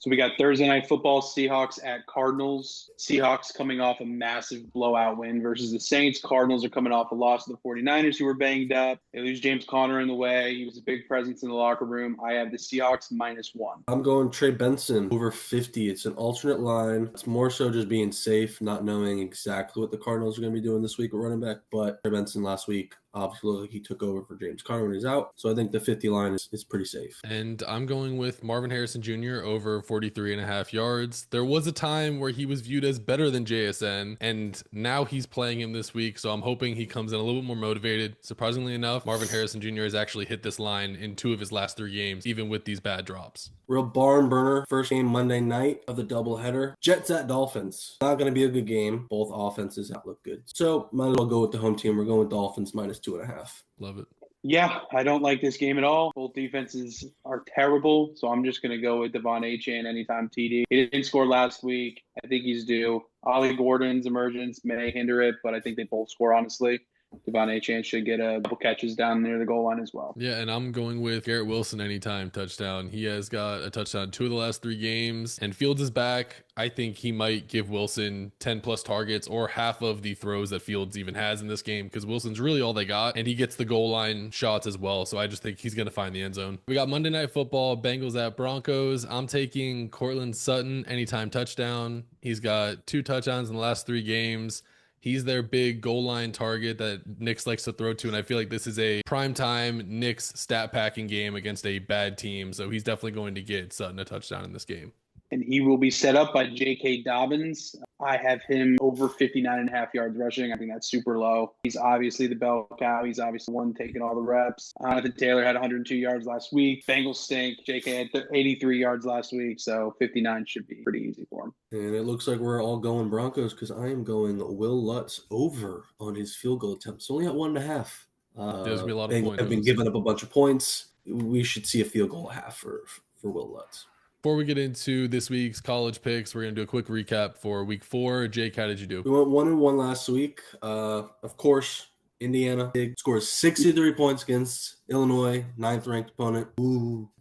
So we got Thursday night football, Seahawks at Cardinals. Seahawks coming off a massive blowout win versus the Saints. Cardinals are coming off a loss to the 49ers who were banged up. They lose James Conner in the way. He was a big presence in the locker room. I have the Seahawks -1. I'm going Trey Benson over 50. It's an alternate line. It's more so just being safe, not knowing exactly what the Cardinals are going to be doing this week at running back. But Trey Benson last week obviously looked like he took over for James Conner when he's out. So I think the 50 line is pretty safe. And I'm going with Marvin Harrison Jr. over 43.5 yards. There was a time where he was viewed as better than JSN, and now he's playing him this week. So I'm hoping he comes in a little bit more motivated. Surprisingly enough, Marvin Harrison Jr. has actually hit this line in 2 of his last 3 games, even with these bad drops. Real barn burner. First game Monday night of the doubleheader. Jets at Dolphins. Not going to be a good game. Both offenses look good. So might as well go with the home team. We're going with Dolphins -2.5. Love it. Yeah, I don't like this game at all. Both defenses are terrible, so I'm just going to go with Devon Achane anytime TD. He didn't score last week. I think he's due. Ollie Gordon's emergence may hinder it, but I think they both score, honestly. Devon Achane should get a couple catches down near the goal line as well. Yeah, and I'm going with Garrett Wilson anytime touchdown. He has got a touchdown 2 of the last 3 games, and Fields is back. I think he might give Wilson 10 plus targets or half of the throws that Fields even has in this game, because Wilson's really all they got, and he gets the goal line shots as well. So I just think he's going to find the end zone. We got Monday Night Football, Bengals at Broncos. I'm taking Cortland Sutton anytime touchdown. He's got 2 touchdowns in the last 3 games. He's their big goal line target that Knicks likes to throw to, and I feel like this is a primetime Knicks stat packing game against a bad team, so he's definitely going to get Sutton a touchdown in this game. And he will be set up by J.K. Dobbins. I have him over 59.5 yards rushing. I think that's super low. He's obviously the bell cow. He's obviously the one taking all the reps. Jonathan Taylor had 102 yards last week. Bengals stink. J.K. had 83 yards last week, so 59 should be pretty easy for him. And it looks like we're all going Broncos because I am going Will Lutz over on his field goal attempts. Only at 1.5. There's be a lot of points. Have been giving up a bunch of points. We should see a field goal half for Will Lutz. Before we get into this week's college picks, we're going to do a quick recap for week 4. Jake, how did you do? We went 1-1 last week. Of course, Indiana scores 63 points against Illinois, 9th ranked opponent.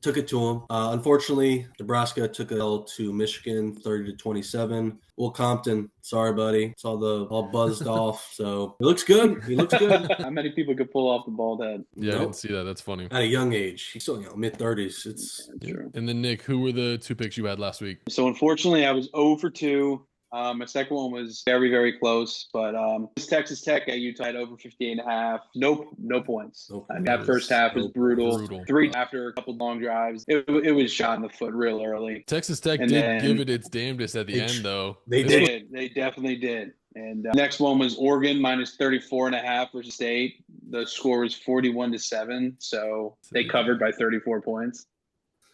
Took it to them. Unfortunately, Nebraska took a L to Michigan, 30-27. Will Compton, sorry, buddy. It's all buzzed off. So he looks good. He looks good. How many people could pull off the bald head? Yeah, I didn't see that. That's funny. At a young age. He's still mid-30s. It's true. And then, Nick, who were the 2 picks you had last week? So, unfortunately, I was 0 for 2. My second one was very, very close, but Texas Tech at Utah at over 58.5. No points. I mean, that first half was brutal. 3 after a couple long drives. It was shot in the foot real early. Texas Tech did give it its damnedest at the end, though. They did. They definitely did. And next one was Oregon -34.5 versus State. The score was 41-7, so they covered by 34 points.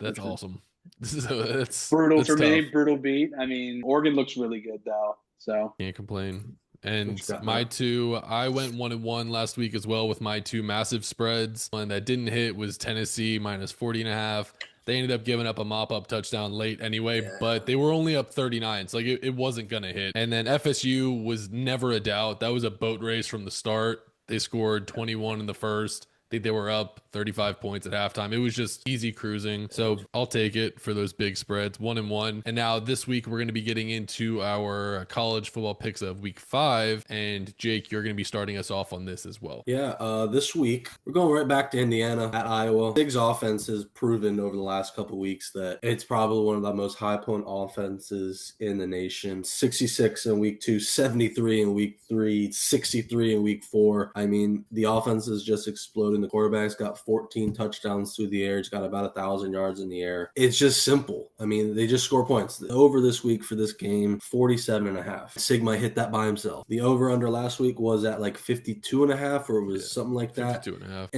That's awesome. That's brutal for tough. me. Brutal beat. I mean, Oregon looks really good though, so can't complain. And my 2, I went 1-1 last week as well with my 2 massive spreads. One that didn't hit was Tennessee -40.5. They ended up giving up a mop-up touchdown late anyway, but they were only up 39, so it wasn't going to hit. And then FSU was never a doubt. That was a boat race from the start. They scored 21 in the first. I think they were up 35 points at halftime. It was just easy cruising. So I'll take it for those big spreads, 1-1. And now this week, we're going to be getting into our college football picks of week 5. And Jake, you're going to be starting us off on this as well. Yeah, this week, we're going right back to Indiana at Iowa. Big's offense has proven over the last couple of weeks that it's probably one of the most high-point offenses in the nation. 66 in week 2, 73 in week 3, 63 in week 4. I mean, the offense is just exploding. The quarterback's got 14 touchdowns through the air. He's got about 1,000 yards in the air. It's just simple. I mean, they just score points. The over this week for this game, 47.5. Sigma hit that by himself. The over-under last week was at like 52.5, or it was something like that. 52.5.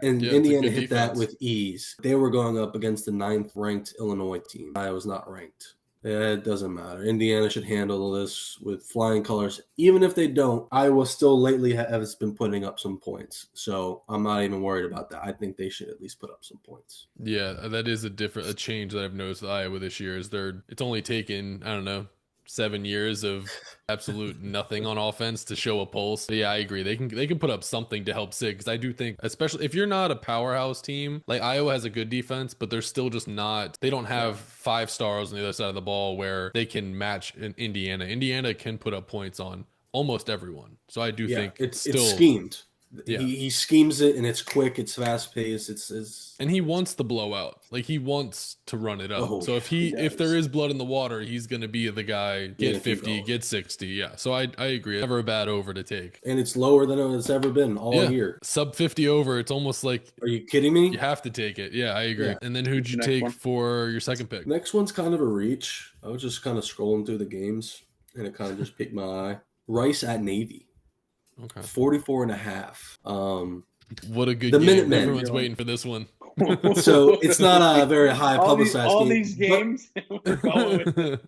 And Indiana hit that with ease. They were going up against the 9th ranked Illinois team. Iowa's not ranked. It doesn't matter. Indiana should handle this with flying colors. Even if they don't, Iowa still lately has been putting up some points. So I'm not even worried about that. I think they should at least put up some points. Yeah, that is a change that I've noticed with Iowa this year. It's only taken, I don't know, 7 years of absolute nothing on offense to show a pulse. But yeah, I agree. They can put up something to help Sig, because I do think, especially if you're not a powerhouse team, like Iowa has a good defense, but they're still just not. They don't have 5 stars on the other side of the ball where they can match Indiana. Indiana can put up points on almost everyone. So I do think it's still schemed. Yeah. He schemes it, and it's quick, it's fast paced, and he wants the blowout. Like, he wants to run it up. Oh, so if there is blood in the water, he's gonna be the guy, get 50, get 60. Yeah. So I agree. Never a bad over to take. And it's lower than it's ever been all year. Sub 50 over. It's almost like, are you kidding me? You have to take it. Yeah, I agree. Yeah. And then who'd you take for your second pick? Next one's kind of a reach. I was just kind of scrolling through the games, and it kind of just piqued my eye. Rice at Navy. Okay. 44.5. What a good the game. Minutemen. Everyone's waiting for this one. So it's not a very high publicized all game. These games, we're going with it.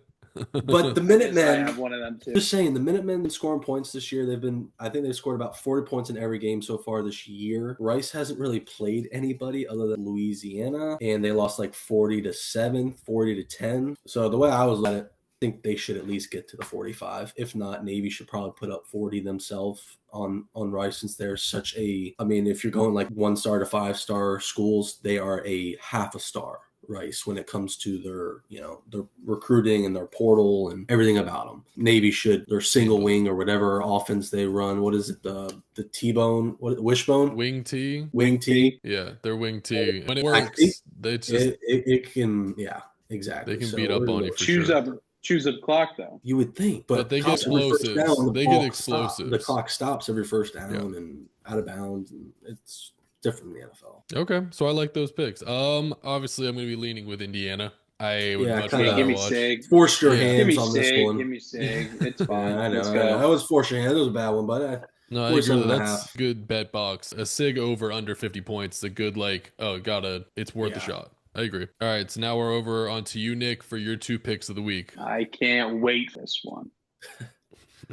But the Minutemen, I have one of them too. Just saying, the Minutemen scoring points this year. I think they've scored about 40 points in every game so far this year. Rice hasn't really played anybody other than Louisiana, and they lost like 40-7, 40-10. So the way I was looking at it, I think they should at least get to the 45. If not, Navy should probably put up 40 themselves on Rice, since they're such a, I mean, if you're going like 1-star to 5-star schools, they are a half a star. Rice, when it comes to their recruiting and their portal and everything about them. Navy should, their single wing or whatever offense they run. What is it? The T-bone? What, wishbone? Wing T. Wing T. Yeah, they're wing T. When it works, it can. Yeah, exactly. They can beat up on you for sure. Choose up clock though. You would think, but they get explosives. They get explosives. The clock stops every first down and out of bounds, and it's different in the NFL. Okay, so I like those picks. Obviously I'm going to be leaning with Indiana. I would much rather give me watch. Sig. Force your hands on Sig, this one. Give me Sig. It's fine. I know. That was force your hands. It was a bad one, but no, I agree. That's good bet box. A Sig over under 50 points. A good it's worth a shot. I agree. All right, so now we're over onto you, Nick, for your 2 picks of the week. I can't wait for this one.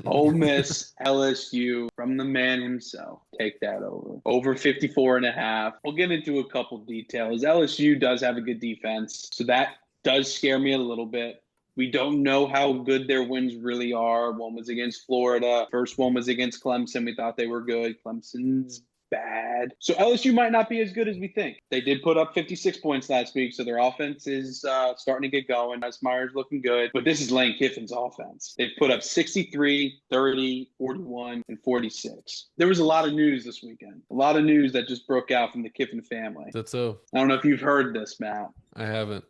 Ole Miss, LSU, from the man himself. Take that over. Over 54.5. We'll get into a couple details. LSU does have a good defense, so that does scare me a little bit. We don't know how good their wins really are. One was against Florida. First one was against Clemson. We thought they were good. Clemson's bad. So LSU might not be as good as we think. They did put up 56 points last week, so their offense is starting to get going. Meyer's looking good, but this is Lane Kiffin's offense. They've put up 63, 30, 41, and 46. There was a lot of news this weekend. A lot of news that just broke out from the Kiffin family. That's so. I don't know if you've heard this, Matt. I haven't.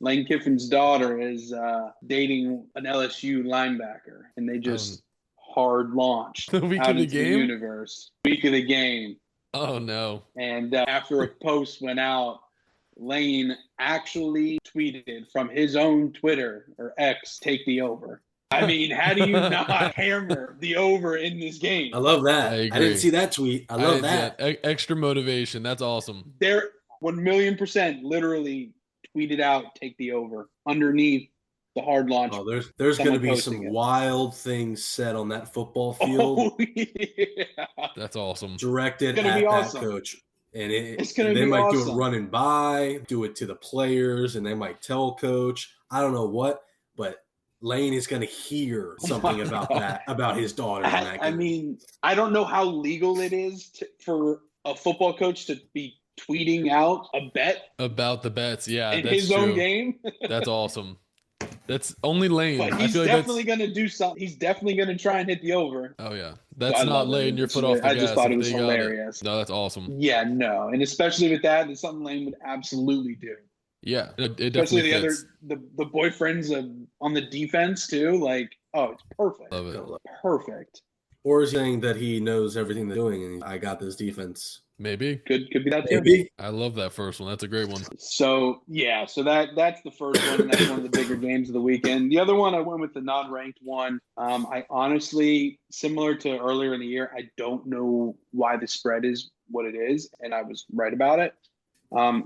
Lane Kiffin's daughter is dating an LSU linebacker, and they just hard launched the week out of the into game? the universe. Week of the game. Oh, no. And after a post went out, Lane actually tweeted from his own Twitter or X, take the over. I mean, how do you not hammer the over in this game? I love that. I didn't see that tweet. I love that. Extra motivation. That's awesome. They're 1,000,000% literally tweeted out, take the over underneath the hard launch. Oh, there's going to be some wild things said on that football field. Oh, yeah. That's awesome. Directed at that coach. And they might do it running by, do it to the players, and they might tell coach. I don't know what, but Lane is going to hear something about that, about his daughter. I mean, I don't know how legal it is for a football coach to be tweeting out a bet about the bets. Yeah, in that's his true. own game. That's awesome. That's only Lane. But he's definitely going to do something. He's definitely going to try and hit the over. Oh, yeah. That's not laying your foot off the gas. I just thought it was hilarious. No, that's awesome. Yeah, no. And especially with that, it's something Lane would absolutely do. Yeah, it especially definitely fits. the boyfriends on the defense, too. Like, oh, it's perfect. Love it. Perfect. Or is he saying that he knows everything they're doing and I got this defense? Maybe. Could be that too. Maybe. I love that first one. That's a great one. So that's the first one, and that's one of the bigger games of the weekend. The other one, I went with the non-ranked one. I honestly, similar to earlier in the year, I don't know why the spread is what it is, and I was right about it.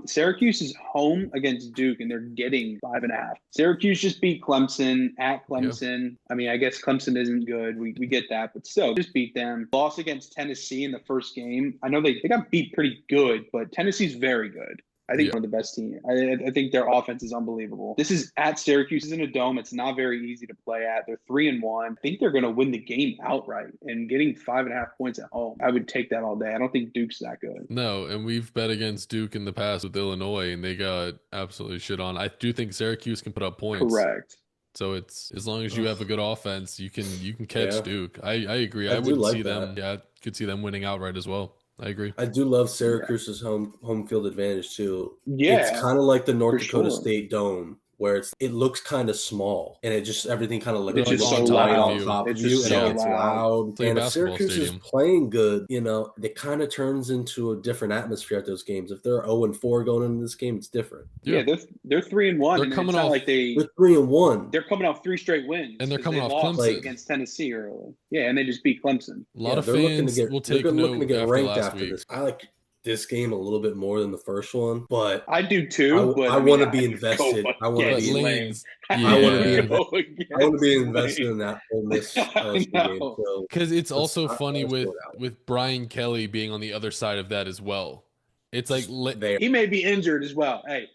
Syracuse is home against Duke, and they're getting 5.5. Syracuse just beat Clemson at Clemson. Yep. I mean, I guess Clemson isn't good. We get that, but still, just beat them. Lost against Tennessee in the first game. I know they got beat pretty good, but Tennessee's very good. I think one of the best teams. I think their offense is unbelievable. This is at Syracuse. It's in a dome. It's not very easy to play at. They're 3-1. I think they're going to win the game outright, and getting 5.5 points at home, I would take that all day. I don't think Duke's that good. No, and we've bet against Duke in the past with Illinois, and they got absolutely shit on. I do think Syracuse can put up points. Correct. So it's as long as you have a good offense, you can catch Duke. I agree. I would would see them. Yeah, I could see them winning outright as well. I agree. I do love Syracuse's home field advantage too. Yeah, it's kind of like the North Dakota sure. State Dome, where it looks kind of small, and it just everything kind of looks just on so top loud. of you, and it's loud. Like and if basketball Syracuse stadium. is playing good, it kind of turns into a different atmosphere at those games. If they're 0-4 going into this game, it's different. Yeah, they're 3-1. They're coming off like they're 3-1. They're coming off 3 straight wins, and they're coming off lost Clemson against Tennessee early. Yeah, and they just beat Clemson. A lot of fans will take note looking to get after ranked last after week. this. I like this game a little bit more than the first one, but I do too. I want to be invested. I want to be Lane's. I want to be invested in that Ole Miss game. Because it's also funny with Brian Kelly being on the other side of that as well. It's like he may be injured as well. Hey,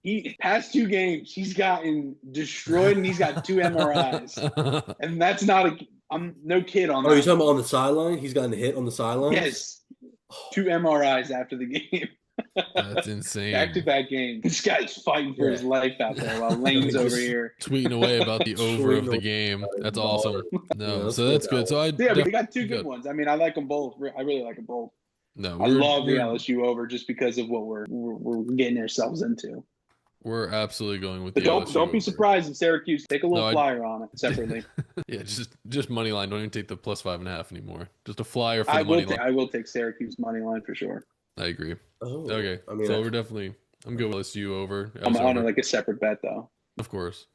he past 2 games he's gotten destroyed and he's got 2 MRIs, and that's not I'm no kid on that. Oh, you're talking about on the sideline? He's gotten hit on the sideline? Yes. 2 MRIs after the game. That's insane. Back-to-back game. This guy's fighting for his life out there while Lane's over here tweeting away about the over of the game. That's awesome. No, so that's good. So but we got 2 good ones. I mean, I like them both. I really like them both. No, I love the LSU over just because of what we're getting ourselves into. We're absolutely going with but the LSU don't be surprised if Syracuse take a little flyer on it separately. Yeah, just money line. Don't even take the plus 5.5 anymore. Just a flyer for the money line. I will take Syracuse money line for sure. I agree. Oh, okay, I mean, so we're definitely. I'm good with LSU over. I'm on it like a separate bet though. Of course.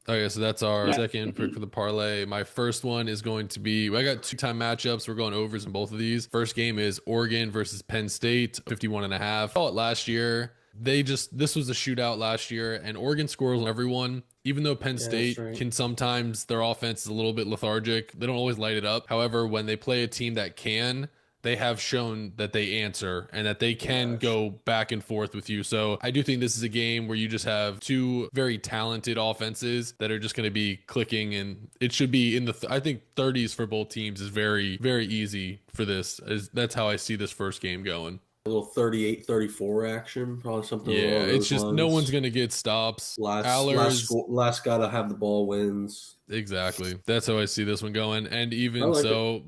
Okay, so that's our second pick for the parlay. My first one is going to be, I got 2-time matchups. We're going overs in both of these. First game is Oregon versus Penn State, 51.5. I saw it last year. This was a shootout last year, and Oregon scores on everyone. Even though Penn State can sometimes, their offense is a little bit lethargic. They don't always light it up. However, when they play a team that can, they have shown that they answer and that they can go back and forth with you. So I do think this is a game where you just have 2 very talented offenses that are just going to be clicking, and it should be in the, I think 30s for both teams is very, very easy for this. That's how I see this first game going. A little 38-34 action, probably something. Yeah, it's just lines. No one's going to get stops. Last guy to have the ball wins. Exactly. That's how I see this one going. And even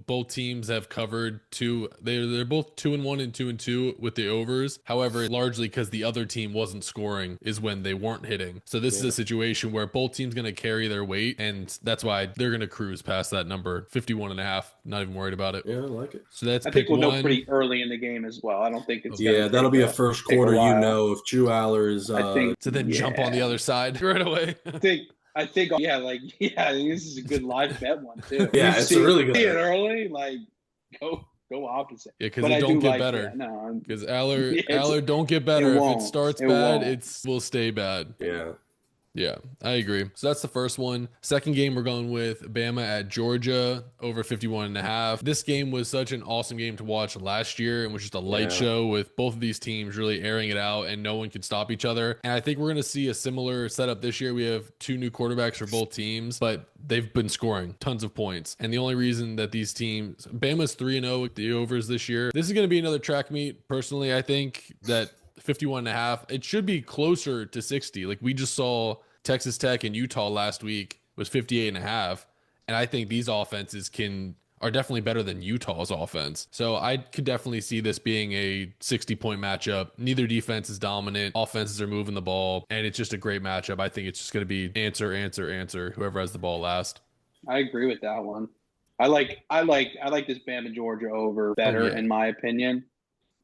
both teams have covered 2. They're both 2-1 and 2-2 with the overs. However, largely because the other team wasn't scoring is when they weren't hitting. So this is a situation where both teams going to carry their weight, and that's why they're going to cruise past that number, 51.5. Not even worried about it. Yeah, I like it. So that's I think we'll know pretty early in the game as well. I don't think it's that'll be a first quarter. If Drew Aller is to then jump on the other side right away. I think this is a good live bet one too. Yeah, it's a really good. See it early, like go opposite. Yeah, because it don't get better. Because Aller don't get better. If it starts bad, it will stay bad. Yeah, I agree. So that's the first one. Second game, we're going with Bama at Georgia over 51.5. This game was such an awesome game to watch last year, and was just a light show with both of these teams really airing it out, and no one could stop each other. And I think we're going to see a similar setup this year. We have 2 new quarterbacks for both teams, but they've been scoring tons of points. And the only reason that these teams, Bama's 3-0 with the overs this year. This is going to be another track meet. Personally, I think that 51.5, it should be closer to 60. Like we just saw Texas Tech and Utah last week was 58.5. And I think these offenses are definitely better than Utah's offense. So I could definitely see this being a 60-point matchup. Neither defense is dominant. Offenses are moving the ball, and it's just a great matchup. I think it's just going to be answer, whoever has the ball last. I agree with that one. I like this Bama Georgia over better in my opinion.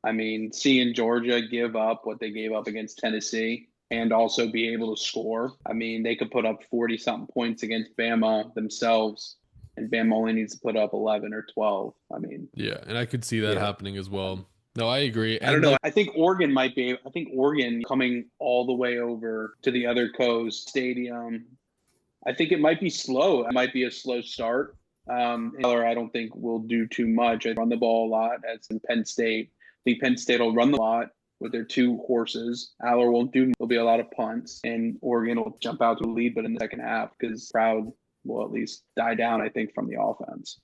I mean, seeing Georgia give up what they gave up against Tennessee and also be able to score. I mean, they could put up 40-something points against Bama themselves, and Bama only needs to put up 11 or 12. I mean, yeah, and I could see that happening as well. No, I agree. I don't know. I think Oregon coming all the way over to the other coast stadium. I think it might be slow. It might be a slow start. I don't think will do too much. I run the ball a lot as in Penn State. I think Penn State will run the lot. with their two horses. Aller won't do. There'll be a lot of punts, and Oregon will jump out to a lead, but in the second half, because crowd will at least die down, I think, from the offense.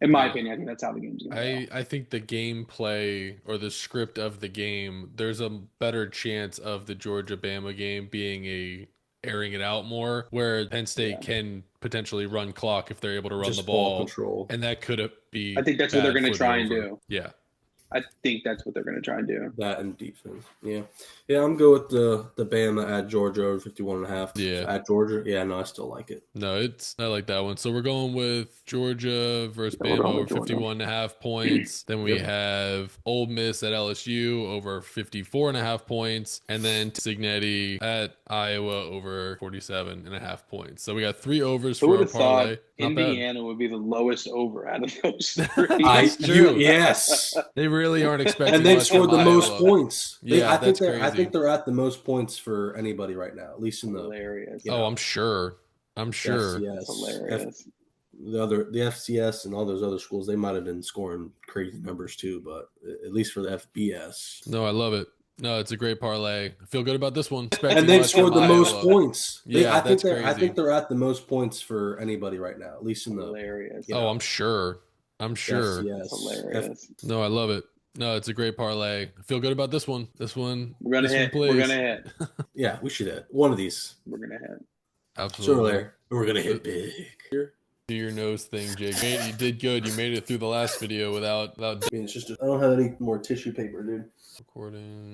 In my opinion, I think that's how the game's going to go. I think the gameplay or the script of the game, there's a better chance of the Georgia-Bama game being airing it out more, where Penn State can potentially run clock if they're able to run Just the ball. control. And that could be I think that's what they're going to try and over. do. Yeah. I think that's what they're going to try and do. That and defense. Yeah. Yeah, I'm good with the Bama at Georgia over 51.5. Yeah. At Georgia. Yeah, no, I still like it. No, I like that one. So we're going with Georgia versus Bama over 51.5 points. Then we have Ole Miss at LSU over 54.5 points. And then Signetti at Iowa over 47.5 points. So we got 3 overs for our parlay. Indiana would be the lowest over out of those 3. Yes. They really aren't expecting and they much scored from the most Iowa. points. Yeah, I that's think crazy. I think they're at the most points for anybody right now, at least in the hilarious. Oh, I'm sure. FCS, hilarious. The FCS and all those other schools, they might have been scoring crazy numbers too, but at least for the FBS. No, I love it. No, it's a great parlay. I feel good about this one. And they've scored the most points. Yeah, I think they're at the most points for anybody right now, at least in the hilarious. Oh, I'm sure. Yes, hilarious. No, I love it. No, it's a great parlay. I feel good about this one. We're gonna hit. We're gonna hit. Yeah, we should hit one of these. We're gonna hit. Absolutely. We're gonna hit big. Do your nose thing, Jake. You did good. You made it through the last video without. I mean, it's just I don't have any more tissue paper, dude. Recording.